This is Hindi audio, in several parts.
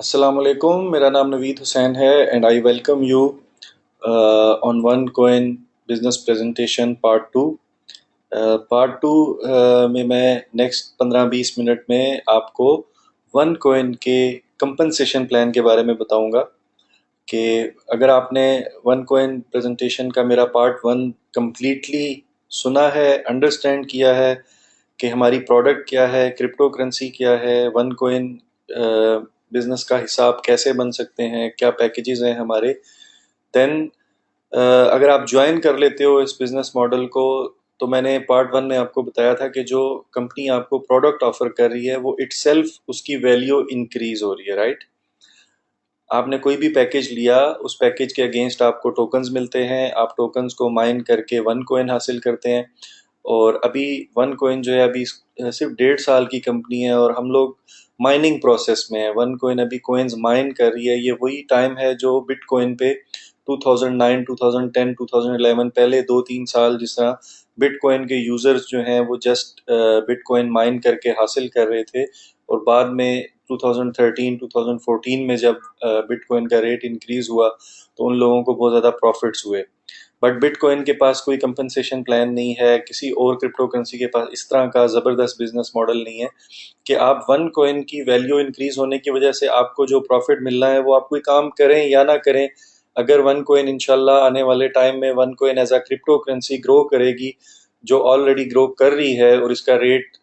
अस्सलामुअलैकुम, मेरा नाम नवीद हुसैन है and I welcome you on one coin business presentation part two. Part two में मैं नेक्स्ट 15-20 मिनट में आपको वन कोइन के कंपनसेशन प्लान के बारे में बताऊंगा कि अगर आपने वन कोइन प्रेजेंटेशन का मेरा पार्ट वन कंप्लीटली सुना है, अंडरस्टैंड किया है कि हमारी प्रोडक्ट क्या है, क्रिप्टो करेंसी क्या है, वन कोइन बिजनेस का हिसाब कैसे बन सकते हैं, क्या पैकेजेस हैं हमारे, देन अगर आप ज्वाइन कर लेते हो इस बिजनेस मॉडल को, तो मैंने पार्ट वन में आपको बताया था कि जो कंपनी आपको प्रोडक्ट ऑफर कर रही है वो इटसेल्फ उसकी वैल्यू इंक्रीज हो रही है, राइट। आपने कोई भी पैकेज लिया, उस पैकेज के अगेंस्ट आपको टोकन्स मिलते हैं, आप टोकन्स को माइन करके वन कोइन हासिल करते हैं। और अभी वन कोइन जो है अभी सिर्फ 1.5 साल की कंपनी है और हम लोग माइनिंग प्रोसेस में है। वन कोइन अभी कोइंस माइन कर रही है। ये वही टाइम है जो बिटकॉइन पे 2009, 2010, 2011 पहले 2-3 साल जिस तरह बिटकॉइन के यूजर्स जो हैं वो जस्ट बिटकॉइन माइन करके हासिल कर रहे थे, और बाद में 2013, 2014 में जब बिटकॉइन का रेट इंक्रीज हुआ तो उन लोगों को बहुत ज़्यादा प्रॉफिट्स हुए। बट बिटकॉइन के पास कोई कंपनसेशन प्लान नहीं है, किसी और क्रिप्टो करेंसी के पास इस तरह का ज़बरदस्त बिजनेस मॉडल नहीं है कि आप वन कॉइन की वैल्यू इंक्रीज होने की वजह से आपको जो प्रॉफिट मिलना है वो आप कोई काम करें या ना करें। अगर वन कॉइन इंशाल्लाह आने वाले टाइम में one coin as a crypto currency grow करेगी, जो ऑलरेडी ग्रो कर रही है, और इसका रेट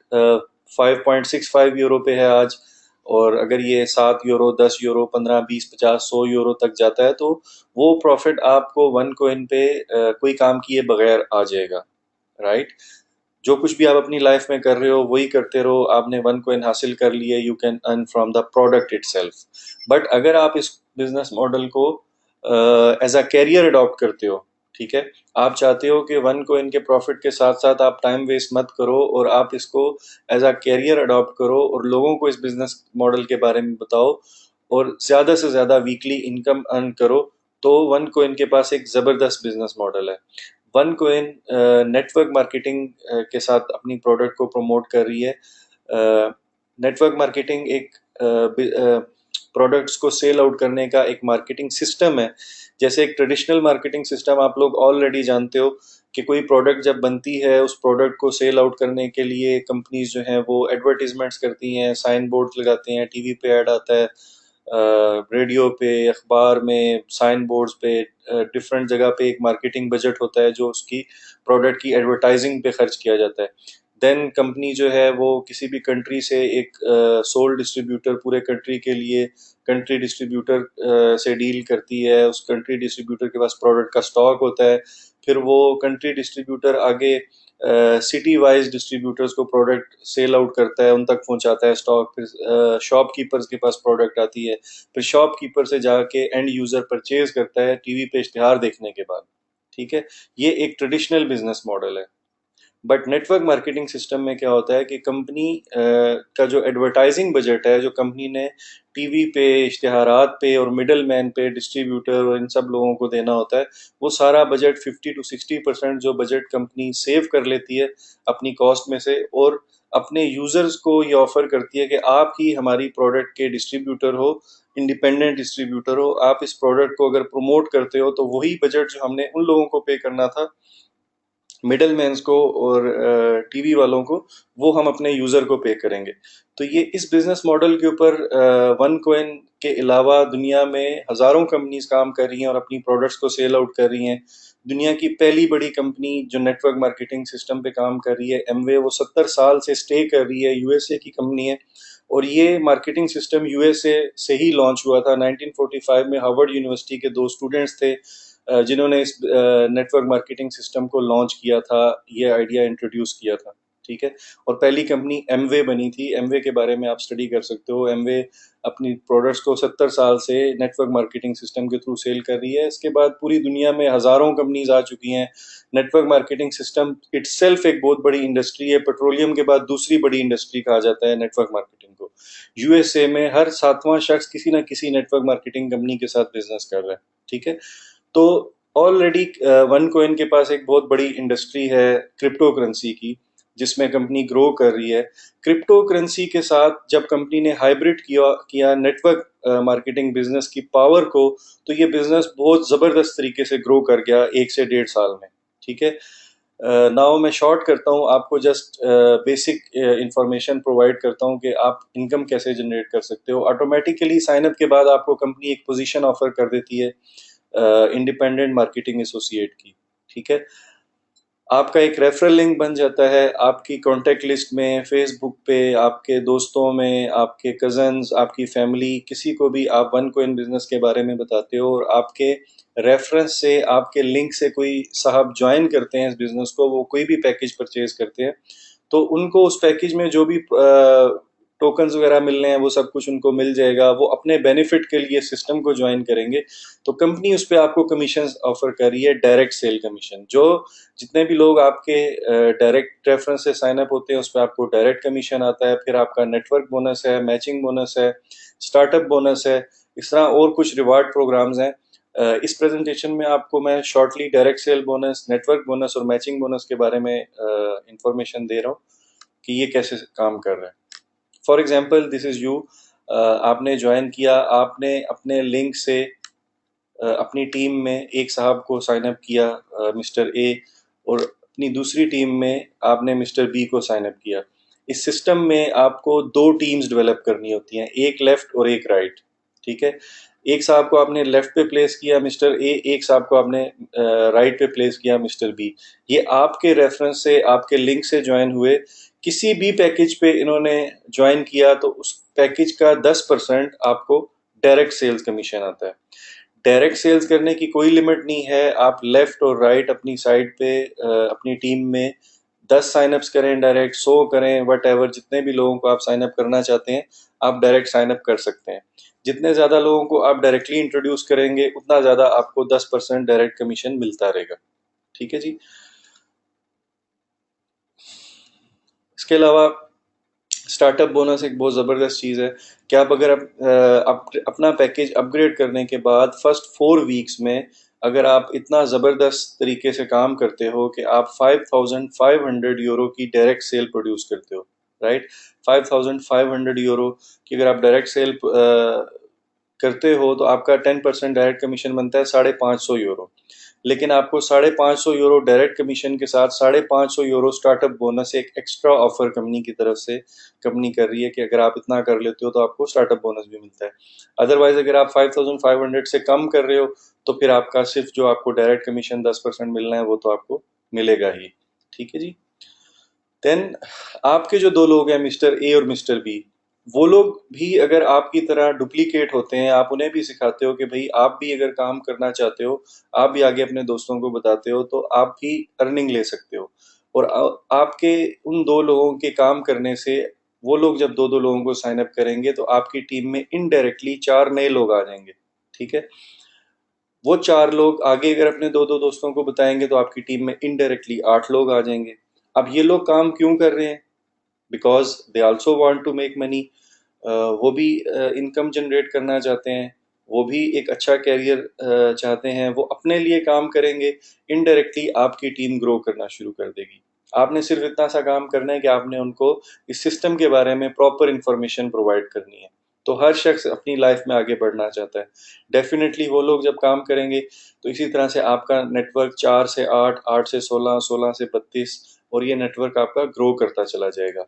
5.65 यूरो पे है आज, और अगर ये 7 यूरो, 10 यूरो, 15, 20, 50, 100 यूरो तक जाता है तो वो प्रॉफिट आपको वन कोइन पे कोई काम किए बगैर आ जाएगा, राइट। जो कुछ भी आप अपनी लाइफ में कर रहे हो वही करते रहो, आपने वन कोइन हासिल कर लिए, you can earn from the product itself. But अगर आप इस बिजनेस मॉडल को एज अ कैरियर अडॉप्ट करते हो, ठीक है, आप चाहते हो कि वन कोइन के प्रॉफिट के साथ साथ आप टाइम वेस्ट मत करो और आप इसको एज अ कैरियर अडॉप्ट करो और लोगों को इस बिजनेस मॉडल के बारे में बताओ और ज़्यादा से ज़्यादा वीकली इनकम अर्न करो, तो वन कोइन के पास एक ज़बरदस्त बिजनेस मॉडल है। वन कोइन नेटवर्क मार्केटिंग के साथ अपनी प्रोडक्ट को प्रमोट कर रही है। नेटवर्क मार्केटिंग एक प्रोडक्ट्स को सेल आउट करने का एक मार्केटिंग सिस्टम है। जैसे एक ट्रेडिशनल मार्केटिंग सिस्टम आप लोग ऑलरेडी जानते हो कि कोई प्रोडक्ट जब बनती है, उस प्रोडक्ट को सेल आउट करने के लिए कंपनीज जो हैं वो एडवर्टीजमेंट्स करती हैं, साइन बोर्ड लगाते हैं, टीवी पे ऐड आता है, रेडियो पे, अखबार में, साइन बोर्ड्स पे, डिफरेंट जगह पे एक मार्केटिंग बजट होता है जो उसकी प्रोडक्ट की एडवर्टाइजिंग पे खर्च किया जाता है। देन कंपनी जो है वो किसी भी कंट्री से एक सोल डिस्ट्रीब्यूटर पूरे कंट्री के लिए कंट्री डिस्ट्रीब्यूटर से डील करती है। उस कंट्री डिस्ट्रीब्यूटर के पास प्रोडक्ट का स्टॉक होता है, फिर वो कंट्री डिस्ट्रीब्यूटर आगे सिटी वाइज डिस्ट्रीब्यूटर्स को प्रोडक्ट सेल आउट करता है, उन तक पहुंचाता है स्टॉक, फिर शॉपकीपर्स के पास प्रोडक्ट आती है, फिर शॉपकीपर से जाके एंड यूजर परचेज करता है टीवी पे इश्तिहार देखने के बाद, ठीक है। ये एक ट्रेडिशनल बिजनेस मॉडल है। बट नेटवर्क मार्केटिंग सिस्टम में क्या होता है कि कंपनी का जो एडवर्टाइजिंग बजट है, जो कंपनी ने टीवी पे, इश्तिहारात पे और मिडल मैन पे, डिस्ट्रीब्यूटर और इन सब लोगों को देना होता है, वो सारा बजट 50 to 60% जो बजट कंपनी सेव कर लेती है अपनी कॉस्ट में से, और अपने यूजर्स को ये ऑफर करती है कि आप ही हमारी प्रोडक्ट के डिस्ट्रीब्यूटर हो, इंडिपेंडेंट डिस्ट्रीब्यूटर हो। आप इस प्रोडक्ट को अगर प्रमोट करते हो तो वही बजट जो हमने उन लोगों को पे करना था, मिडल मैन्स को और टीवी वालों को, वो हम अपने यूजर को पे करेंगे। तो ये इस बिजनेस मॉडल के ऊपर वन कोइन के अलावा दुनिया में हजारों कंपनीज काम कर रही हैं और अपनी प्रोडक्ट्स को सेल आउट कर रही हैं। दुनिया की पहली बड़ी कंपनी जो नेटवर्क मार्केटिंग सिस्टम पे काम कर रही है, एमवे, वो 70 साल से स्टे कर रही है, यूएसए की कंपनी है। और ये मार्केटिंग सिस्टम यूएसए से ही लॉन्च हुआ था। 1945 में हार्वर्ड यूनिवर्सिटी के दो स्टूडेंट्स थे जिन्होंने इस नेटवर्क मार्केटिंग सिस्टम को लॉन्च किया था, ये आइडिया इंट्रोड्यूस किया था, ठीक है। और पहली कंपनी एमवे बनी थी। एमवे के बारे में आप स्टडी कर सकते हो। एमवे अपनी प्रोडक्ट्स को 70 साल से नेटवर्क मार्केटिंग सिस्टम के थ्रू सेल कर रही है। इसके बाद पूरी दुनिया में हजारों कंपनीज आ चुकी हैं। नेटवर्क मार्केटिंग सिस्टम इटसेल्फ एक बहुत बड़ी इंडस्ट्री है। पेट्रोलियम के बाद दूसरी बड़ी इंडस्ट्री कहा जाता है नेटवर्क मार्केटिंग को। यूएसए में हर 7वां शख्स किसी ना किसी नेटवर्क मार्केटिंग कंपनी के साथ बिजनेस कर रहा है, ठीक है। तो ऑलरेडी वन कोइन के पास एक बहुत बड़ी इंडस्ट्री है क्रिप्टो करेंसी की, जिसमें कंपनी ग्रो कर रही है। क्रिप्टो करेंसी के साथ जब कंपनी ने हाइब्रिड किया नेटवर्क मार्केटिंग बिजनेस की पावर को, तो ये बिजनेस बहुत ज़बरदस्त तरीके से ग्रो कर गया 1 से 1.5 साल में। ठीक है। नाउ मैं शॉर्ट करता हूँ, आपको जस्ट बेसिक इंफॉर्मेशन प्रोवाइड करता हूँ कि आप इनकम कैसे जनरेट कर सकते हो। ऑटोमेटिकली साइन अप के बाद आपको कंपनी एक पोजीशन ऑफर कर देती है इंडिपेंडेंट मार्केटिंग एसोसिएट की। ठीक है। आपका एक रेफरल लिंक बन जाता है आपकी कॉन्टैक्ट लिस्ट में, फेसबुक पे, आपके दोस्तों में, आपके कजन्स, आपकी फैमिली, किसी को भी आप वन कोइन बिजनेस के बारे में बताते हो और आपके रेफरेंस से, आपके लिंक से कोई साहब ज्वाइन करते हैं इस बिजनेस को, वो कोई भी पैकेज परचेज करते हैं, तो उनको उस पैकेज में जो भी टोकन्स वगैरह मिलने हैं वो सब कुछ उनको मिल जाएगा। वो अपने बेनिफिट के लिए सिस्टम को ज्वाइन करेंगे, तो कंपनी उस पर आपको कमीशन ऑफर कर रही है, डायरेक्ट सेल कमीशन। जो जितने भी लोग आपके डायरेक्ट रेफरेंस से साइन अप होते हैं उस पर आपको डायरेक्ट कमीशन आता है। फिर आपका नेटवर्क बोनस है, मैचिंग बोनस है, स्टार्टअप बोनस है, इस तरह और कुछ रिवार्ड प्रोग्राम्स हैं। इस प्रेजेंटेशन में आपको मैं shortly direct cell bonus, network bonus और मैचिंग बोनस के बारे में इंफॉर्मेशन दे रहा हूँ कि ये कैसे काम कर रहा है। For example this is you, आपने ज्वाइन किया, आपने अपने लिंक से अपनी टीम में एक साहब को साइन अप किया, मिस्टर ए, और अपनी दूसरी टीम में आपने मिस्टर बी को साइन अप किया। इस सिस्टम में आपको दो टीम्स डेवलप करनी होती हैं, एक लेफ्ट और एक राइट। ठीक है। एक साहब को आपने लेफ्ट पे प्लेस किया मिस्टर ए, एक साहब को आपने राइट पे प्लेस किया मिस्टर बी। ये आपके रेफरेंस से, आपके लिंक से ज्वाइन हुए। किसी भी पैकेज पे इन्होंने ज्वाइन किया तो उस पैकेज का 10% आपको डायरेक्ट सेल्स कमीशन आता है। डायरेक्ट सेल्स करने की कोई लिमिट नहीं है, आप लेफ्ट और राइट अपनी साइड पे अपनी टीम में 10 साइनअप्स करें, डायरेक्ट 100 करें, वट एवर, जितने भी लोगों को आप साइनअप करना चाहते हैं आप डायरेक्ट साइनअप कर सकते हैं। जितने ज़्यादा लोगों को आप डायरेक्टली इंट्रोड्यूस करेंगे उतना ज़्यादा आपको 10% डायरेक्ट कमीशन मिलता रहेगा। ठीक है जी। इसके अलावा स्टार्टअप बोनस एक बहुत ज़बरदस्त चीज़ है कि आप अगर अपना पैकेज अपग्रेड करने के बाद फर्स्ट 4 वीक्स में अगर आप इतना ज़बरदस्त तरीके से काम करते हो कि आप 5500 यूरो की डायरेक्ट सेल प्रोड्यूस करते हो, राइट। 5500 यूरो की अगर आप डायरेक्ट सेल करते हो तो आपका 10% डायरेक्ट कमीशन बनता है 550 यूरो। लेकिन आपको 550 यूरो डायरेक्ट कमीशन के साथ 550 यूरो स्टार्टअप बोनस एक एक्स्ट्रा ऑफर कंपनी की तरफ से कंपनी कर रही है कि अगर आप इतना कर लेते हो तो आपको स्टार्टअप बोनस भी मिलता है। अदरवाइज अगर आप 5500 से कम कर रहे हो तो फिर आपका सिर्फ जो आपको डायरेक्ट कमीशन 10% मिलना है वो तो आपको मिलेगा ही। ठीक है जी। देन आपके जो दो लोग हैं मिस्टर ए और मिस्टर बी, वो लोग भी अगर आपकी तरह डुप्लीकेट होते हैं, आप उन्हें भी सिखाते हो कि भाई आप भी अगर काम करना चाहते हो, आप भी आगे अपने दोस्तों को बताते हो तो आप भी अर्निंग ले सकते हो। और आपके उन दो लोगों के काम करने से वो लोग जब दो दो लोगों को साइन अप करेंगे तो आपकी टीम में इनडायरेक्टली 4 नए लोग आ जाएंगे। ठीक है। वो 4 लोग आगे अगर अपने दो दो दोस्तों को बताएंगे तो आपकी टीम में इनडायरेक्टली 8 लोग आ जाएंगे। अब ये लोग काम क्यों कर रहे हैं? Because they also want to make money. वो भी इनकम जनरेट करना चाहते हैं, वो भी एक अच्छा कैरियर चाहते हैं, वो अपने लिए काम करेंगे। इनडायरेक्टली आपकी टीम ग्रो करना शुरू कर देगी। आपने सिर्फ इतना सा काम करना है कि आपने उनको इस सिस्टम के बारे में प्रॉपर इंफॉर्मेशन प्रोवाइड करनी है। तो हर शख्स अपनी लाइफ में आगे बढ़ना चाहता है। डेफिनेटली वो लोग जब काम करेंगे तो इसी तरह से आपका नेटवर्क 4 से 8, 8 से 16, 16 से 32, और ये नेटवर्क आपका ग्रो करता चला जाएगा।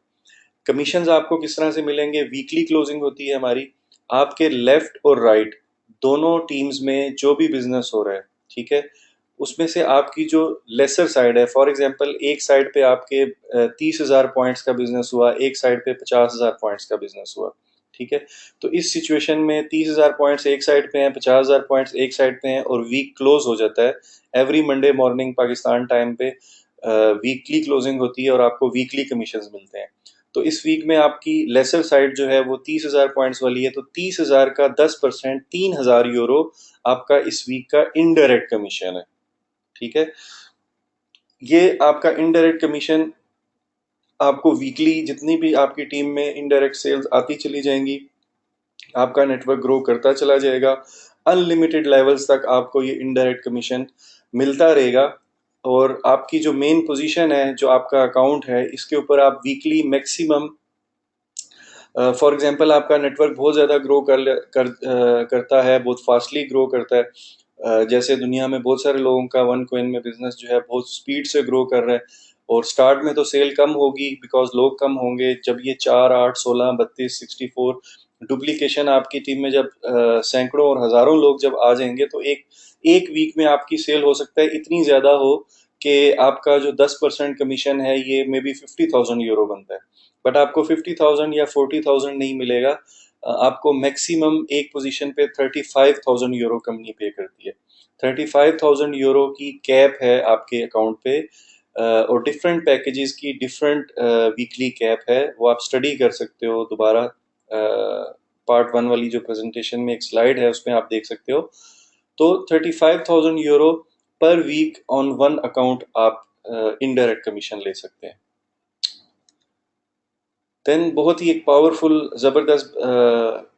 कमीशंस आपको किस तरह से मिलेंगे? वीकली क्लोजिंग होती है हमारी। आपके लेफ्ट और राइट दोनों टीम्स में जो भी बिजनेस हो रहा है, ठीक है, उसमें से आपकी जो लेसर साइड है, फॉर एग्जांपल एक साइड पे आपके 30,000 पॉइंट्स का बिजनेस हुआ, एक साइड पे 50,000 पॉइंट्स का बिजनेस हुआ। ठीक है। तो इस सिचुएशन में 30,000 पॉइंट्स एक साइड पे हैं, 50,000 पॉइंट्स एक साइड पे हैं, और वीक क्लोज हो जाता है। Every Monday morning Pakistan time पे वीकली क्लोजिंग होती है और आपको वीकली कमीशंस मिलते हैं। तो इस वीक में आपकी लेसर साइड जो है वो 30,000 पॉइंट्स वाली है, तो 30,000 का 10% 3,000 यूरो आपका इस वीक का इनडायरेक्ट कमीशन है। ठीक है। ये आपका इनडायरेक्ट कमीशन आपको वीकली जितनी भी आपकी टीम में इनडायरेक्ट सेल्स आती चली जाएंगी, आपका नेटवर्क ग्रो करता चला जाएगा। अनलिमिटेड लेवल्स तक आपको ये इनडायरेक्ट कमीशन मिलता रहेगा। और आपकी जो मेन पोजीशन है, जो आपका अकाउंट है, इसके ऊपर आप वीकली मैक्सिमम, फॉर एग्जांपल आपका नेटवर्क बहुत ज़्यादा ग्रो करता है, बहुत फास्टली ग्रो करता है। जैसे दुनिया में बहुत सारे लोगों का वन कोइन में बिजनेस जो है बहुत स्पीड से ग्रो कर रहा है, और स्टार्ट में तो सेल कम होगी बिकॉज लोग कम होंगे। जब ये 4, 8, 16, 32, 64 डुप्लीकेशन आपकी टीम में जब सैकड़ों और हजारों लोग जब आ जाएंगे, तो एक एक वीक में आपकी सेल हो सकता है इतनी ज़्यादा हो कि आपका जो 10% कमीशन है ये मे बी 50,000 यूरो बनता है। बट आपको 50,000 या 40,000 नहीं मिलेगा। आपको मैक्सिमम एक पोजीशन पे 35,000 यूरो कंपनी पे करती है। 35,000 यूरो की कैप है आपके अकाउंट पे। और डिफरेंट पैकेजेस की डिफरेंट वीकली कैप है, वो आप स्टडी कर सकते हो दोबारा। पार्ट वन वाली जो प्रेजेंटेशन में एक स्लाइड है उसमें आप देख सकते हो। तो 35,000 यूरो पर वीक ऑन वन अकाउंट आप इनडायरेक्ट कमीशन ले सकते हैं। देन बहुत ही एक पावरफुल ज़बरदस्त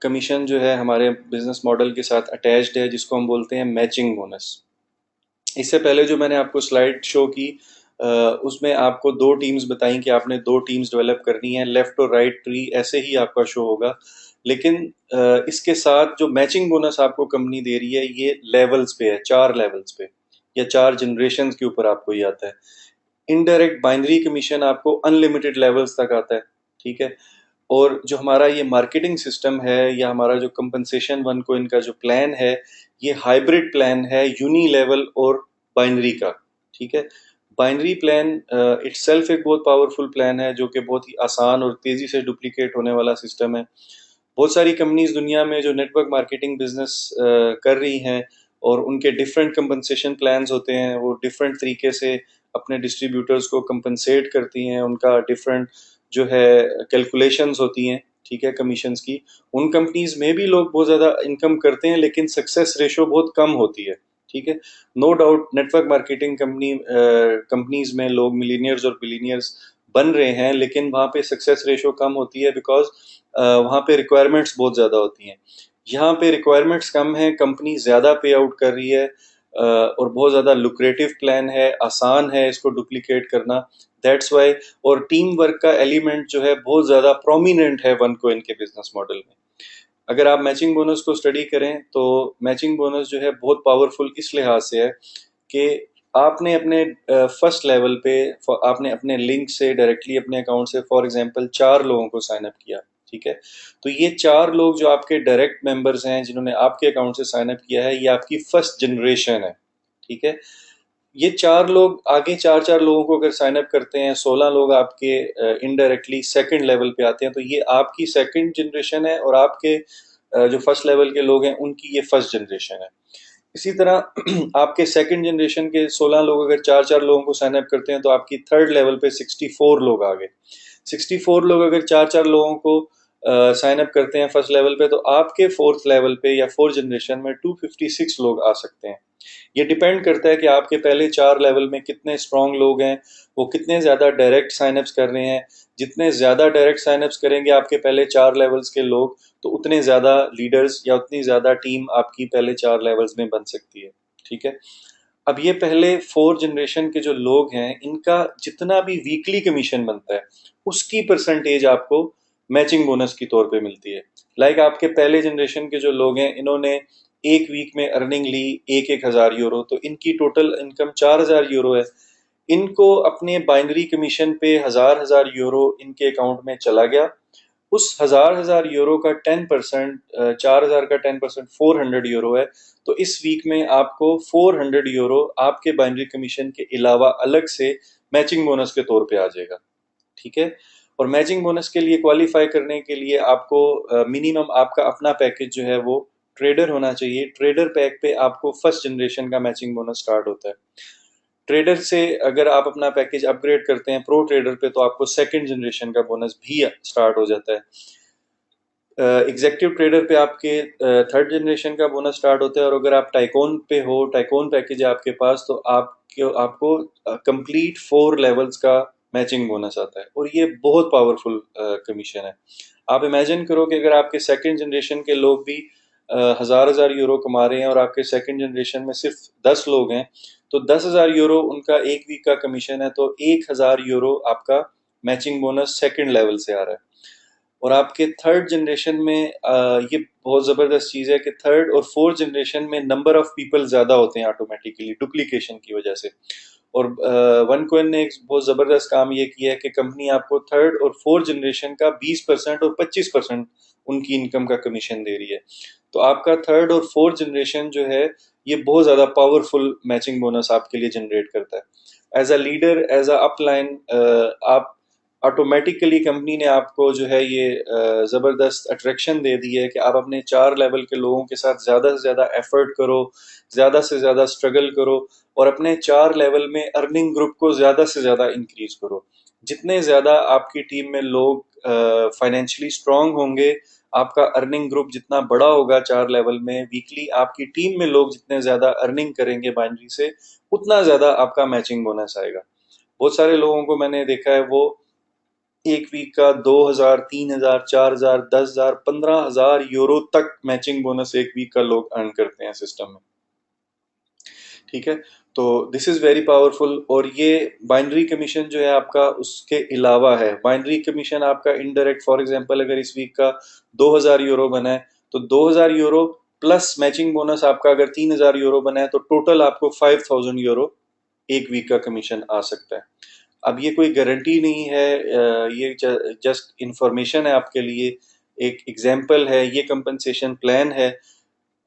कमीशन जो है हमारे बिजनेस मॉडल के साथ अटैच्ड है, जिसको हम बोलते हैं मैचिंग बोनस। इससे पहले जो मैंने आपको स्लाइड शो की, उसमें आपको दो टीम्स बताई कि आपने दो टीम्स डेवलप करनी है, लेफ्ट और राइट ट्री ऐसे ही आपका शो होगा। लेकिन इसके साथ जो मैचिंग बोनस आपको कंपनी दे रही है ये लेवल्स पे है, 4 लेवल्स पे या 4 जनरेशन के ऊपर आपको ये आता है। इनडायरेक्ट बाइनरी कमीशन आपको अनलिमिटेड लेवल्स तक आता है, ठीक है। और जो हमारा ये मार्केटिंग सिस्टम है या हमारा जो कंपनसेशन वन को इनका जो प्लान है, ये हाइब्रिड प्लान है यूनी लेवल और बाइनरी का, ठीक है। बाइनरी प्लान इटसेल्फ एक बहुत पावरफुल प्लान है, जो कि बहुत ही आसान और तेज़ी से डुप्लीकेट होने वाला सिस्टम है। बहुत सारी कंपनीज दुनिया में जो नेटवर्क मार्केटिंग बिजनेस कर रही हैं, और उनके डिफरेंट कंपनसेशन प्लान्स होते हैं, वो डिफरेंट तरीके से अपने डिस्ट्रीब्यूटर्स को कंपनसेट करती हैं, उनका डिफरेंट जो है कैलकुलेशंस होती हैं, ठीक है, कमीशंस की। उन कंपनीज में भी लोग बहुत ज़्यादा इनकम करते हैं, लेकिन सक्सेस रेशो बहुत कम होती है, ठीक है। No doubt network marketing companies में लोग मिलीनियर्स और बिलीनियर्स बन रहे हैं, लेकिन वहाँ पे सक्सेस रेशो कम होती है बिकॉज वहाँ पे रिक्वायरमेंट्स बहुत ज़्यादा होती हैं। यहाँ पे रिक्वायरमेंट्स कम हैं, कंपनी ज़्यादा पे आउट कर रही है, और बहुत ज़्यादा लुक्रेटिव प्लान है, आसान है इसको डुप्लीकेट करना। That's why. और टीम वर्क का एलिमेंट जो है बहुत ज़्यादा प्रोमिनेंट है वन कोइन के बिजनेस मॉडल में। अगर आप मैचिंग बोनस को स्टडी करें तो मैचिंग बोनस जो है बहुत पावरफुल इस लिहाज से है कि आपने अपने फर्स्ट लेवल पे आपने अपने लिंक से डायरेक्टली अपने अकाउंट से फॉर एग्जांपल 4 लोगों को साइन अप किया, ठीक है। तो ये 4 लोग जो आपके डायरेक्ट मेंबर्स हैं, जिन्होंने आपके अकाउंट से साइन अप किया है, ये आपकी फर्स्ट जनरेशन है, ठीक है। ये 4 लोग आगे 4 4 लोगों को अगर साइन अप करते हैं, 16 लोग आपके इनडायरेक्टली सेकंड लेवल पे आते हैं, तो ये आपकी सेकंड जनरेशन है, और आपके जो फर्स्ट लेवल के लोग हैं उनकी ये फर्स्ट जनरेशन है। इसी तरह आपके सेकंड जनरेशन के 16 लोग अगर 4 4 लोगों को साइन अप करते हैं, तो आपकी थर्ड लेवल पे 64 लोग आ गए। 64 लोग अगर 4 4 लोगों को साइन अप करते हैं फर्स्ट लेवल पे, तो आपके फोर्थ लेवल पे या फोर्थ जनरेशन में 256 लोग आ सकते हैं। ये डिपेंड करता है कि आपके पहले 4 लेवल में कितने स्ट्रांग लोग हैं, वो कितने ज़्यादा डायरेक्ट साइनअप्स कर रहे हैं। जितने ज़्यादा डायरेक्ट साइनअप्स करेंगे आपके पहले 4 लेवल्स के लोग, तो उतने ज़्यादा लीडर्स या उतनी ज़्यादा टीम आपकी पहले 4 लेवल्स में बन सकती है, ठीक है। अब ये पहले 4 जनरेशन के जो लोग हैं, इनका जितना भी वीकली कमीशन बनता है, उसकी परसेंटेज आपको मैचिंग बोनस के तौर पे मिलती है। लाइक आपके पहले जनरेशन के जो लोग हैं, इन्होंने एक वीक में अर्निंग ली 1-1 हज़ार यूरो, तो इनकी टोटल इनकम 4 हज़ार यूरो है। इनको अपने बाइनरी कमीशन पे हजार हजार यूरो इनके अकाउंट में चला गया। उस हजार हजार यूरो का 10%, 4 हज़ार का 10% 400 यूरो है। तो इस वीक में आपको 400 यूरो आपके बाइनरी कमीशन के अलावा अलग से मैचिंग बोनस के तौर पे आ जाएगा, ठीक है। और मैचिंग बोनस के लिए क्वालिफाई करने के लिए आपको मिनिमम आपका अपना पैकेज जो है वो ट्रेडर होना चाहिए। ट्रेडर पैक पे आपको फर्स्ट जनरेशन का मैचिंग बोनस स्टार्ट होता है। ट्रेडर से अगर आप अपना पैकेज अपग्रेड करते हैं प्रो ट्रेडर पे, तो आपको सेकंड जनरेशन का बोनस भी स्टार्ट हो जाता है। एग्जेक्टिव ट्रेडर पे आपके थर्ड जनरेशन का बोनस स्टार्ट होता है। और अगर आप टाइकोन पे हो, टाइकोन पैकेज है आपके पास, तो आपको कंप्लीट 4 लेवल्स का मैचिंग बोनस आता है, और ये बहुत पावरफुल कमीशन है। आप इमेजिन करो कि अगर आपके सेकंड जनरेशन के लोग भी हजार हजार यूरो कमा रहे हैं, और आपके सेकंड जनरेशन में सिर्फ 10 लोग हैं, तो 10,000 यूरो उनका एक वीक का कमीशन है, तो 1,000 यूरो आपका मैचिंग बोनस सेकंड लेवल से आ रहा है। और आपके थर्ड जनरेशन में ये बहुत ज़बरदस्त चीज़ है कि थर्ड और फोर्थ जनरेशन में नंबर ऑफ पीपल ज़्यादा होते हैं ऑटोमेटिकली डुप्लीकेशन की वजह से। और वन कोइन ने एक बहुत ज़बरदस्त काम ये किया है कि कंपनी आपको थर्ड और फोर्थ जनरेशन का 20% और 25% उनकी इनकम का कमीशन दे रही है। तो आपका थर्ड और फोर्थ जनरेशन जो है ये बहुत ज़्यादा पावरफुल मैचिंग बोनस आपके लिए जनरेट करता है। As a leader, as a upline, आप ऑटोमेटिकली कंपनी ने आपको जो है ये ज़बरदस्त अट्रैक्शन दे दी है कि आप अपने 4 लेवल के लोगों के साथ ज़्यादा से ज़्यादा एफर्ट करो, ज़्यादा से ज़्यादा स्ट्रगल करो और अपने 4 लेवल में अर्निंग ग्रुप को ज़्यादा से ज़्यादा इंक्रीज करो। जितने ज़्यादा आपकी टीम में लोग फाइनेंशियली स्ट्रांग होंगे, आपका अर्निंग ग्रुप जितना बड़ा होगा 4 लेवल में, वीकली आपकी टीम में लोग जितने ज़्यादा अर्निंग करेंगे बाइनरी से, उतना ज़्यादा आपका मैचिंग बोनस आएगा। बहुत सारे लोगों को मैंने देखा है वो एक वीक का 2,000, 3,000, 4,000, 10,000, 15,000 यूरो तक मैचिंग बोनस एक वीक का लोग अर्न करते हैं सिस्टम में। ठीक है, तो दिस इज वेरी पावरफुल। और ये बाइनरी कमीशन जो है आपका उसके अलावा है। बाइनरी कमीशन आपका इनडायरेक्ट, फॉर एग्जांपल अगर इस वीक का 2,000 यूरो बना है तो 2,000 यूरो प्लस मैचिंग बोनस आपका अगर 3,000 यूरो बना है तो टोटल आपको 5,000 यूरो एक वीक का कमीशन आ सकता है। अब ये कोई गारंटी नहीं है, ये जस्ट इंफॉर्मेशन है आपके लिए, एक एग्जाम्पल है, ये कंपनसेशन प्लान है।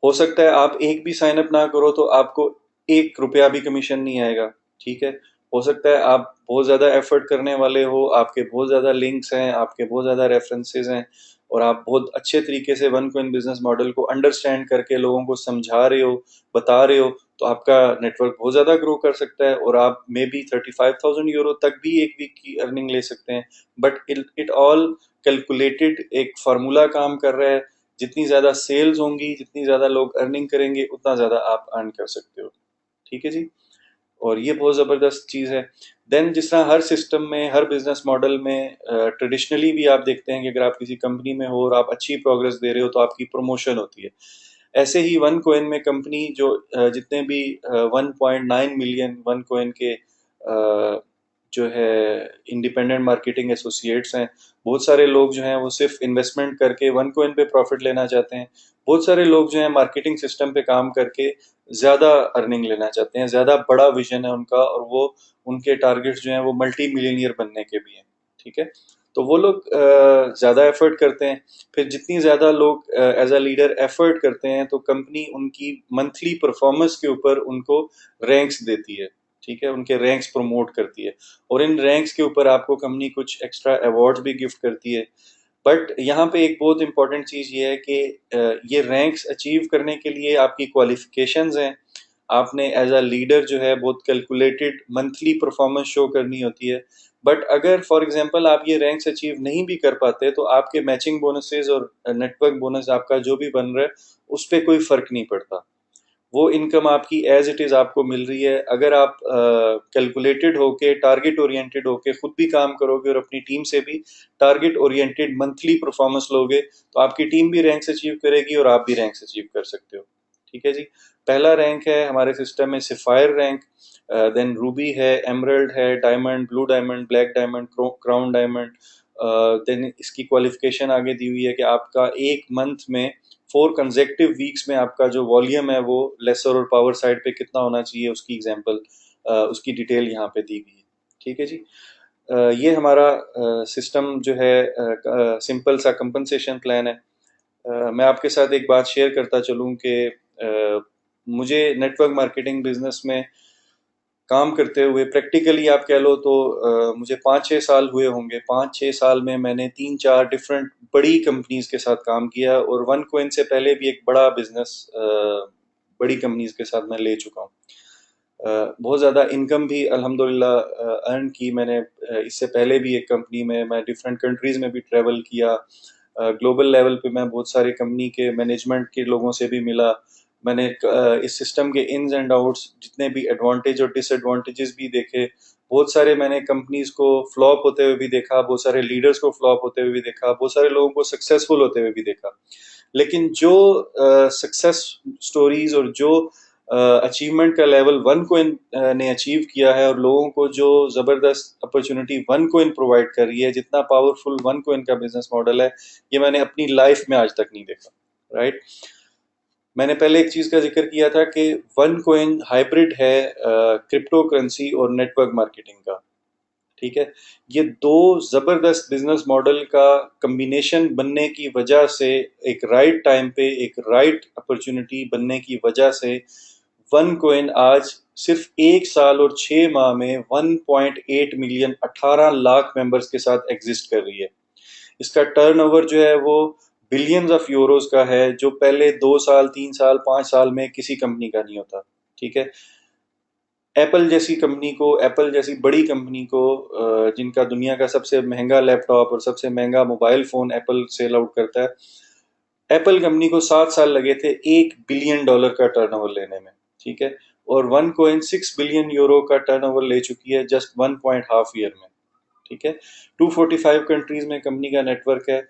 हो सकता है आप एक भी साइन अप ना करो तो आपको 1 रुपया भी कमीशन नहीं आएगा। ठीक है, हो सकता है आप बहुत ज़्यादा एफर्ट करने वाले हो, आपके बहुत ज़्यादा लिंक्स हैं, आपके बहुत ज़्यादा रेफरेंसेस हैं और आप बहुत अच्छे तरीके से वन कोइन बिजनेस मॉडल को अंडरस्टैंड करके लोगों को समझा रहे हो, बता रहे हो, तो आपका नेटवर्क बहुत ज़्यादा ग्रो कर सकता है और आप मे बी 35,000 यूरो तक भी एक वीक की अर्निंग ले सकते हैं। बट इट ऑल कैलकुलेटेड, एक फार्मूला काम कर रहा है। जितनी ज़्यादा सेल्स होंगी, जितनी ज़्यादा लोग अर्निंग करेंगे, उतना ज़्यादा आप अर्न कर सकते हो। ठीक है जी, और ये बहुत ज़बरदस्त चीज़ है। देन जिस तरह हर सिस्टम में, हर बिजनेस मॉडल में ट्रेडिशनली भी आप देखते हैं कि अगर आप किसी कंपनी में हो और आप अच्छी प्रोग्रेस दे रहे हो तो आपकी प्रमोशन होती है। ऐसे ही वन कोइन में कंपनी जो जितने भी 1.9 मिलियन वन कोइन के जो है इंडिपेंडेंट मार्केटिंग एसोसिएट्स हैं, बहुत सारे लोग जो हैं वो सिर्फ इन्वेस्टमेंट करके वन कोइन पे प्रॉफिट लेना चाहते हैं। बहुत सारे लोग जो हैं मार्केटिंग सिस्टम पे काम करके ज़्यादा अर्निंग लेना चाहते हैं, ज़्यादा बड़ा विजन है उनका और वो उनके टारगेट्स जो हैं वो मल्टी मिलियनियर बनने के भी हैं। ठीक है, तो वो लोग ज़्यादा एफर्ट करते हैं। फिर जितनी ज़्यादा लोग एज अ लीडर एफर्ट करते हैं तो कंपनी उनकी मंथली परफॉर्मेंस के ऊपर उनको रैंक्स देती है। ठीक है, उनके रैंक्स प्रमोट करती है और इन रैंक्स के ऊपर आपको कंपनी कुछ एक्स्ट्रा अवार्ड्स भी गिफ्ट करती है। बट यहाँ पे एक बहुत इंपॉर्टेंट चीज़ ये है कि ये रैंक्स अचीव करने के लिए आपकी क्वालिफिकेशंस हैं। आपने एज अ लीडर जो है बहुत कैलकुलेटेड मंथली परफॉर्मेंस शो करनी होती है। बट अगर फॉर एग्जांपल आप ये रैंक्स अचीव नहीं भी कर पाते तो आपके मैचिंग बोनसेस और नेटवर्क बोनस आपका जो भी बन रहा है उस पर कोई फर्क नहीं पड़ता। वो इनकम आपकी एज इट इज आपको मिल रही है। अगर आप कैलकुलेटेड होके, टारगेट ओरिएंटेड होके खुद भी काम करोगे और अपनी टीम से भी टारगेट ओरिएंटेड मंथली परफॉर्मेंस लोगे तो आपकी टीम भी रैंक्स अचीव करेगी और आप भी रैंक्स अचीव कर सकते हो। ठीक है जी, पहला रैंक है हमारे सिस्टम में सिफायर रैंक, देन रूबी है, एमरल्ड है, diamond, blue diamond, black diamond, crown diamond. Then इसकी क्वालिफिकेशन आगे दी हुई है कि आपका एक मंथ में 4 कंजेक्टिव वीक्स में आपका जो वॉल्यूम है वो लेसर और पावर साइड पे कितना होना चाहिए, उसकी एग्जांपल, उसकी डिटेल यहाँ पे दी गई है। ठीक है जी, ये हमारा सिस्टम जो है सिंपल सा कंपनसेशन प्लान है। मैं आपके साथ एक बात शेयर करता चलूँ कि मुझे नेटवर्क मार्केटिंग बिजनेस में काम करते हुए प्रैक्टिकली आप कह लो तो मुझे 5-6 साल हुए होंगे। 5-6 साल में मैंने 3-4 डिफरेंट बड़ी कंपनीज के साथ काम किया और वन कोइन से पहले भी एक बड़ा बिजनेस बड़ी कंपनीज के साथ मैं ले चुका हूँ। बहुत ज़्यादा इनकम भी अल्हम्दुलिल्लाह अर्न की मैंने। इससे पहले भी एक कंपनी में मैं डिफरेंट कंट्रीज़ में भी ट्रैवल किया। ग्लोबल लेवल पे मैं बहुत सारी कंपनी के मैनेजमेंट के लोगों से भी मिला। मैंने इस सिस्टम के इन्स एंड आउट्स, जितने भी एडवांटेज और डिसएडवांटेजेस भी देखे। बहुत सारे मैंने कंपनीज को फ्लॉप होते हुए भी देखा, बहुत सारे लीडर्स को फ्लॉप होते हुए भी देखा, बहुत सारे लोगों को सक्सेसफुल होते हुए भी देखा। लेकिन जो सक्सेस स्टोरीज और जो अचीवमेंट का लेवल वन कोइन ने अचीव किया है और लोगों को जो ज़बरदस्त अपॉर्चुनिटी वन कोइन प्रोवाइड कर रही है, जितना पावरफुल वन कोइन का बिजनेस मॉडल है, ये मैंने अपनी लाइफ में आज तक नहीं देखा। राइट। मैंने पहले एक चीज़ का जिक्र किया था कि वन कोइन हाइब्रिड है क्रिप्टो करेंसी और नेटवर्क मार्केटिंग का। ठीक है। ये दो जबरदस्त बिजनेस मॉडल का कम्बिनेशन बनने की वजह से, एक राइट टाइम पे एक राइट अपॉर्चुनिटी बनने की वजह से वन कोइन आज सिर्फ 1 साल और 6 माह में 1.8 मिलियन 18 लाख मेंबर्स के साथ एग्जिस्ट कर रही है। इसका टर्नओवर जो है वो बिलियंस ऑफ यूरोस का है, जो पहले 2 साल 3 साल 5 साल में किसी कंपनी का नहीं होता। ठीक है। एप्पल जैसी कंपनी को, एप्पल जैसी बड़ी कंपनी को, जिनका दुनिया का सबसे महंगा लैपटॉप और सबसे महंगा mobile phone Apple sell out करता है, एप्पल कंपनी को 7 साल लगे थे $1 बिलियन का टर्नओवर लेने में। ठीक है। और वन कोइन 6 बिलियन यूरो का टर्नओवर ले चुकी है जस्ट 1.5 ईयर में। ठीक है। 245 कंट्रीज में कंपनी का नेटवर्क है।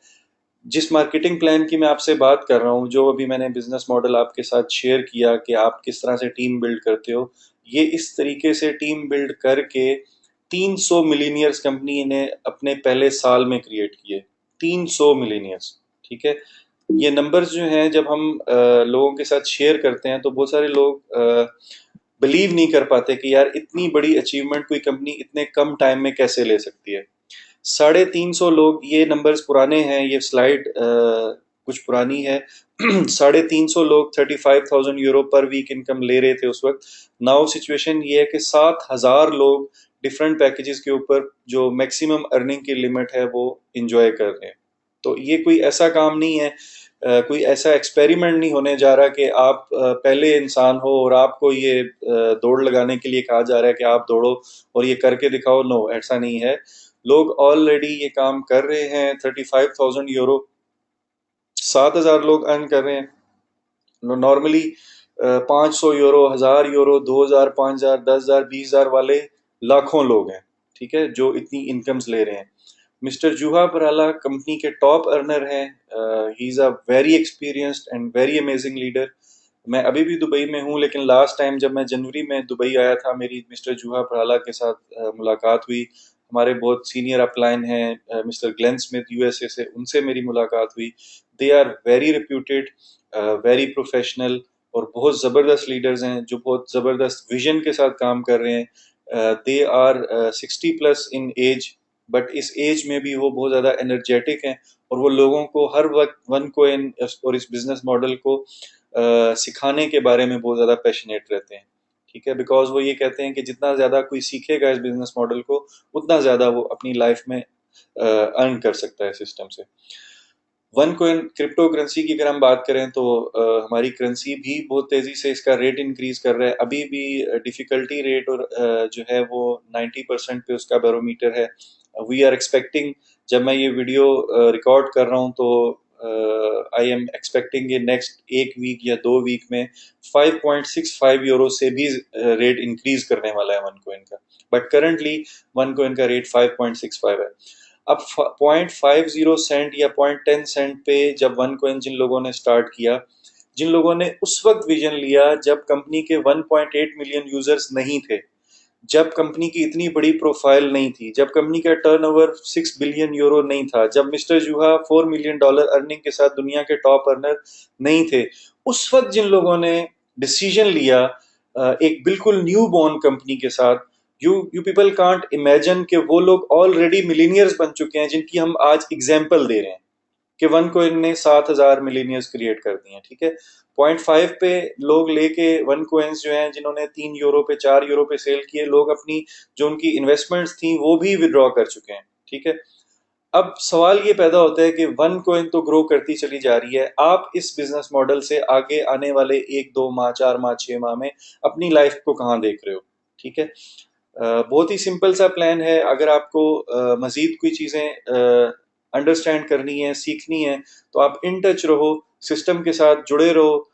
जिस मार्केटिंग प्लान की मैं आपसे बात कर रहा हूँ, जो अभी मैंने बिजनेस मॉडल आपके साथ शेयर किया कि आप किस तरह से टीम बिल्ड करते हो, ये इस तरीके से टीम बिल्ड करके 300 मिलीनियर्स कंपनी ने अपने पहले साल में क्रिएट किए। 300 मिलीनियर्स। ठीक है। ये नंबर्स जो हैं, जब हम लोगों के साथ शेयर करते हैं तो बहुत सारे लोग बिलीव नहीं कर पाते कि यार इतनी बड़ी अचीवमेंट कोई कंपनी इतने कम टाइम में कैसे ले सकती है। 350 लोग, ये नंबर्स पुराने हैं, ये स्लाइड कुछ पुरानी है। 350 लोग 35,000 यूरो पर वीक इनकम ले रहे थे उस वक्त। नाउ सिचुएशन ये है कि 7,000 लोग डिफरेंट पैकेजेस के ऊपर जो मैक्सिमम अर्निंग की लिमिट है वो इंजॉय कर रहे हैं। तो ये कोई ऐसा काम नहीं है, कोई ऐसा एक्सपेरिमेंट नहीं होने जा रहा कि आप पहले इंसान हो और आपको ये दौड़ लगाने के लिए कहा जा रहा है कि आप दौड़ो और ये करके दिखाओ। नो, ऐसा नहीं है। लोग ऑलरेडी ये काम कर रहे हैं। 35,000 यूरो 7,000 लोग अर्न कर रहे हैं। नॉर्मली 500 यूरो, 1,000 यूरो, 2,000, 5,000, 10,000, 20,000 वाले लाखों लोग हैं। ठीक है, जो इतनी इनकम्स ले रहे हैं। मिस्टर जूहा पराला कंपनी के टॉप अर्नर हैं। He is a very experienced and very amazing leader. मैं अभी भी दुबई में हूँ, लेकिन लास्ट टाइम जब मैं जनवरी में दुबई आया था, मेरी मिस्टर जूहा पराला के साथ मुलाकात हुई। हमारे बहुत सीनियर अपलाइन हैं मिस्टर ग्लेन स्मिथ यूएसए से, उनसे मेरी मुलाकात हुई। They are very reputed, very professional और बहुत ज़बरदस्त लीडर्स हैं, जो बहुत ज़बरदस्त विजन के साथ काम कर रहे हैं। They are 60+ in age, but इस एज में भी वो बहुत ज़्यादा एनर्जेटिक हैं और वो लोगों को हर वक्त वन कोइन और इस बिजनेस मॉडल को सिखाने के बारे में बहुत ज़्यादा पैशनेट रहते हैं। ठीक है, बिकॉज वो ये कहते हैं कि जितना ज़्यादा कोई सीखेगा इस बिजनेस मॉडल को, उतना ज़्यादा वो अपनी लाइफ में अर्न कर सकता है सिस्टम से। वन कोइन क्रिप्टो करेंसी की अगर हम बात करें तो हमारी करेंसी भी बहुत तेजी से इसका रेट इंक्रीज कर रहा है। अभी भी डिफिकल्टी रेट और जो है वो 90% पे उसका बैरोमीटर है। वी आर एक्सपेक्टिंग, जब मैं ये वीडियो रिकॉर्ड कर रहा हूँ तो आई एम एक्सपेक्टिंग ये नेक्स्ट 1 वीक या 2 वीक में 5.65 यूरो से भी रेट इंक्रीज करने वाला है वन कोइन का। बट करंटली वन कोइन का रेट 5.65 है। अब 0.50 सेंट या 0.10 सेंट पे जब वन कोइन जिन लोगों ने स्टार्ट किया, जिन लोगों ने उस वक्त विजन लिया जब कंपनी के 1.8 मिलियन यूजर्स नहीं थे, जब कंपनी की इतनी बड़ी प्रोफाइल नहीं थी, जब कंपनी का टर्नओवर 6 बिलियन यूरो नहीं था, जब मिस्टर जूहा $4 मिलियन अर्निंग के साथ दुनिया के टॉप अर्नर नहीं थे, उस वक्त जिन लोगों ने डिसीजन लिया एक बिल्कुल न्यू बॉर्न कंपनी के साथ, यू पीपल कांट इमेजिन कि वो लोग ऑलरेडी मिलीनियर्स बन चुके हैं, जिनकी हम आज एग्जाम्पल दे रहे हैं कि वन कोइन ने 7,000 मिलीनियर्स क्रिएट कर दिए हैं। ठीक है। 0.5 पे लोग लेके वन कोइंस जो हैं, जिन्होंने 3 यूरो पे 4 यूरो पे सेल किए, लोग अपनी जो उनकी इन्वेस्टमेंट्स थी वो भी विड्रॉ कर चुके हैं। ठीक है। अब सवाल ये पैदा होता है कि वन कोइन तो ग्रो करती चली जा रही है, आप इस बिजनेस मॉडल से आगे आने वाले 1-2 माह, 4 माह, 6 माह में अपनी लाइफ को कहाँ देख रहे हो। ठीक है। बहुत ही सिंपल सा प्लान है। अगर आपको मजीद कोई चीज़ें अंडरस्टैंड करनी है, सीखनी है, तो आप इन टच रहो, सिस्टम के साथ जुड़े रहो,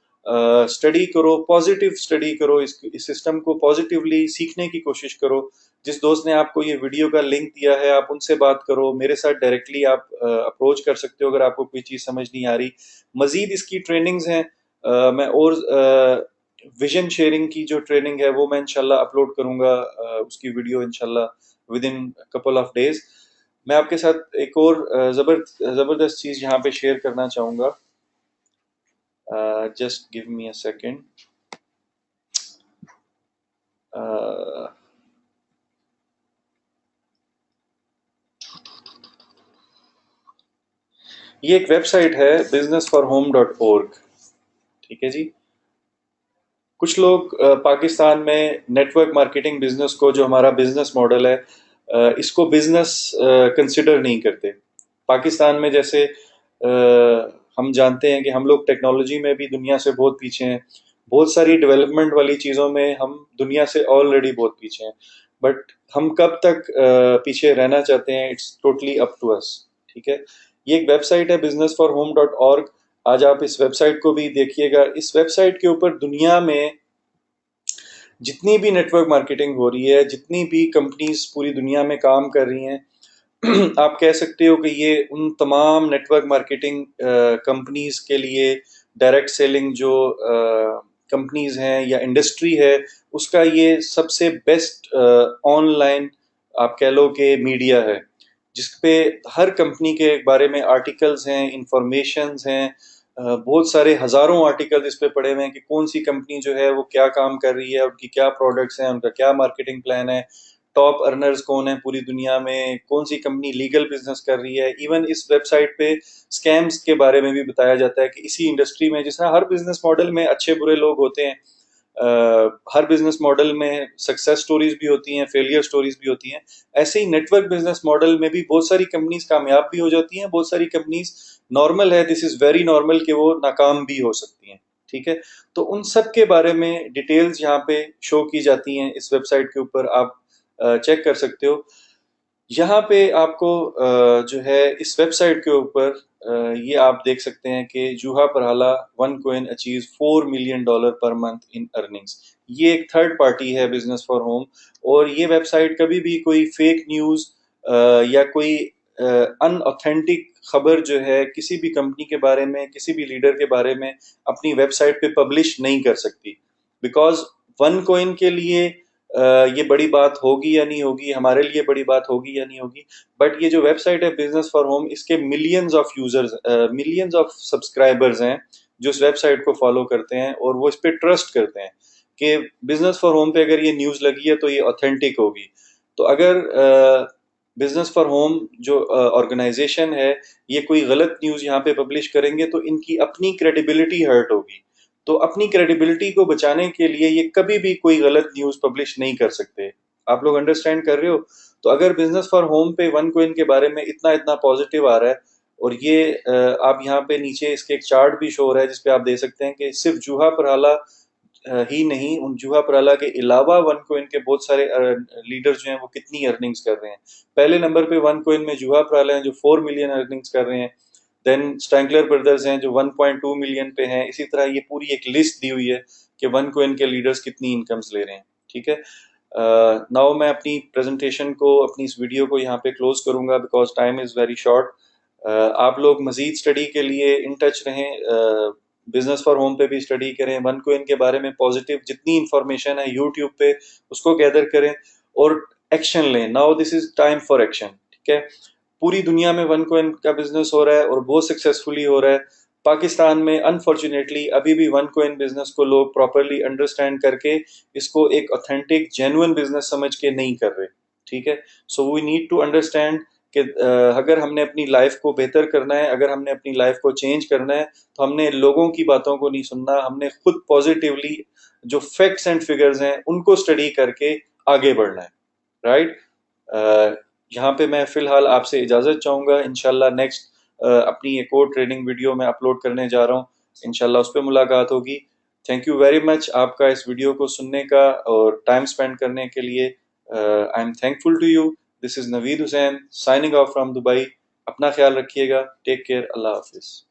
स्टडी करो, पॉजिटिव स्टडी करो, इस सिस्टम को पॉजिटिवली सीखने की कोशिश करो। जिस दोस्त ने आपको ये वीडियो का लिंक दिया है, आप उनसे बात करो, मेरे साथ डायरेक्टली आप अप्रोच कर सकते हो अगर आपको कोई चीज़ समझ नहीं आ रही। मजीद इसकी ट्रेनिंग्स हैं, मैं और विजन शेयरिंग की जो ट्रेनिंग है वो मैं इंशाल्लाह अपलोड करूंगा, उसकी वीडियो इंशाल्लाह with in couple of days. मैं आपके साथ एक और जबरदस्त चीज यहाँ पे शेयर करना चाहूंगा। Just give me a second. ये एक वेबसाइट है businessforhome.org। ठीक है जी। कुछ लोग पाकिस्तान में नेटवर्क मार्केटिंग बिजनेस को, जो हमारा बिजनेस मॉडल है, इसको बिजनेस कंसिडर नहीं करते। पाकिस्तान में जैसे हम जानते हैं कि हम लोग टेक्नोलॉजी में भी दुनिया से बहुत पीछे हैं। बहुत सारी डेवलपमेंट वाली चीज़ों में हम दुनिया से ऑलरेडी बहुत पीछे हैं। बट हम कब तक पीछे रहना चाहते हैं, it's totally up to us. ठीक है। ये एक वेबसाइट है businessforhome.org। आज आप इस वेबसाइट को भी देखिएगा। इस वेबसाइट के ऊपर दुनिया में जितनी भी नेटवर्क मार्केटिंग हो रही है, जितनी भी कंपनीज पूरी दुनिया में काम कर रही हैं, आप कह सकते हो कि ये उन तमाम नेटवर्क मार्केटिंग कंपनीज के लिए, डायरेक्ट सेलिंग जो कंपनीज हैं या इंडस्ट्री है, उसका ये सबसे बेस्ट ऑनलाइन आप कह लो कि मीडिया है, जिस पे हर कंपनी के बारे में आर्टिकल्स हैं, इंफॉर्मेशंस हैं। बहुत सारे हजारों आर्टिकल इस पे पड़े हुए हैं कि कौन सी कंपनी जो है वो क्या काम कर रही है, उनकी क्या प्रोडक्ट्स हैं, उनका क्या मार्केटिंग प्लान है, टॉप अर्नर्स कौन है पूरी दुनिया में, कौन सी कंपनी लीगल बिजनेस कर रही है। इवन इस वेबसाइट पे स्कैम्स के बारे में भी बताया जाता है कि इसी इंडस्ट्री में, जिस तरह हर बिजनेस मॉडल में अच्छे बुरे लोग होते हैं, हर बिजनेस मॉडल में सक्सेस स्टोरीज भी होती हैं, फेलियर स्टोरीज भी होती हैं। ऐसे ही नेटवर्क बिजनेस मॉडल में भी बहुत सारी कंपनीज कामयाब भी हो जाती हैं, बहुत सारी कंपनीज नॉर्मल है, दिस इज वेरी नॉर्मल, कि वो नाकाम भी हो सकती हैं। ठीक है। तो उन सब के बारे में डिटेल्स यहाँ पे शो की जाती हैं इस वेबसाइट के ऊपर, आप चेक कर सकते हो। यहाँ पे आपको जो है इस वेबसाइट के ऊपर ये आप देख सकते हैं कि Juha Parhala one coin achieve $4 million per month in earnings. ये एक थर्ड पार्टी है बिजनेस फॉर होम। और ये वेबसाइट कभी भी कोई फेक न्यूज या कोई अनऑथेंटिक खबर जो है किसी भी कंपनी के बारे में, किसी भी लीडर के बारे में अपनी वेबसाइट पे पब्लिश नहीं कर सकती। बिकॉज वन कोइन के लिए ये बड़ी बात होगी या नहीं होगी, हमारे लिए बड़ी बात होगी या नहीं होगी, बट ये जो वेबसाइट है बिजनेस फॉर होम, इसके millions of users, millions of subscribers हैं जो इस वेबसाइट को फॉलो करते हैं और वो इस पे ट्रस्ट करते हैं कि बिजनेस फॉर होम पे अगर ये न्यूज लगी है तो ये ऑथेंटिक होगी। तो अगर बिजनेस फॉर होम जो ऑर्गेनाइजेशन है, ये कोई गलत न्यूज यहाँ पे पब्लिश करेंगे तो इनकी अपनी क्रेडिबिलिटी हर्ट होगी। तो अपनी क्रेडिबिलिटी को बचाने के लिए ये कभी भी कोई गलत न्यूज पब्लिश नहीं कर सकते। आप लोग अंडरस्टैंड कर रहे हो? तो अगर बिजनेस फॉर होम पे वन कोइन के बारे में इतना इतना पॉजिटिव आ रहा है, और ये आप यहाँ पे नीचे इसके एक चार्ट भी शो हो रहा है जिसपे आप देख सकते हैं कि सिर्फ जूहा पराला ही नहीं, उन जूहा पराला के अलावा वन कोइन के बहुत सारे लीडर जो हैं वो कितनी अर्निंग्स कर रहे हैं। पहले नंबर पे वन कोइन में जूहा पराला हैं जो 4 मिलियन अर्निंग्स कर रहे हैं। देन स्टैंगलर ब्रदर्स हैं जो 1.2 मिलियन पे हैं। इसी तरह ये पूरी एक लिस्ट दी हुई है कि वन कोइन के लीडर्स कितनी इनकम्स ले रहे हैं। ठीक है। नाउ मैं अपनी प्रेजेंटेशन को, अपनी इस वीडियो को यहाँ पे क्लोज करूंगा because time is very short. आप लोग मजीद स्टडी के लिए इन टच रहें, बिजनेस फॉर होम पे भी स्टडी करें, वन कोइन के बारे में पॉजिटिव जितनी इंफॉर्मेशन है यूट्यूब पे उसको गैदर करें और एक्शन लें। Now this is time for action. ठीक है। पूरी दुनिया में वन कोइन का बिजनेस हो रहा है और बहुत सक्सेसफुली हो रहा है। पाकिस्तान में अनफॉर्चुनेटली अभी भी वन कोइन बिजनेस को लोग प्रॉपरली अंडरस्टैंड करके इसको एक ऑथेंटिक जेन्युइन बिजनेस समझ के नहीं कर रहे। ठीक है। So we need to understand कि अगर हमने अपनी लाइफ को बेहतर करना है, अगर हमने अपनी लाइफ को चेंज करना है, तो हमने लोगों की बातों को नहीं सुनना, हमने खुद पॉजिटिवली जो फैक्ट्स एंड फिगर्स हैं उनको स्टडी करके आगे बढ़ना है। राइट। यहाँ पे मैं फिलहाल आपसे इजाज़त चाहूँगा। इंशाल्लाह नेक्स्ट अपनी एक और ट्रेनिंग वीडियो मैं अपलोड करने जा रहा हूँ। इंशाल्लाह उस पर मुलाकात होगी। थैंक यू वेरी मच आपका इस वीडियो को सुनने का और टाइम स्पेंड करने के लिए। I am thankful to you. This is Naveed Hussain signing off from Dubai. अपना ख्याल रखिएगा। Take care. अल्लाह हाफिज़।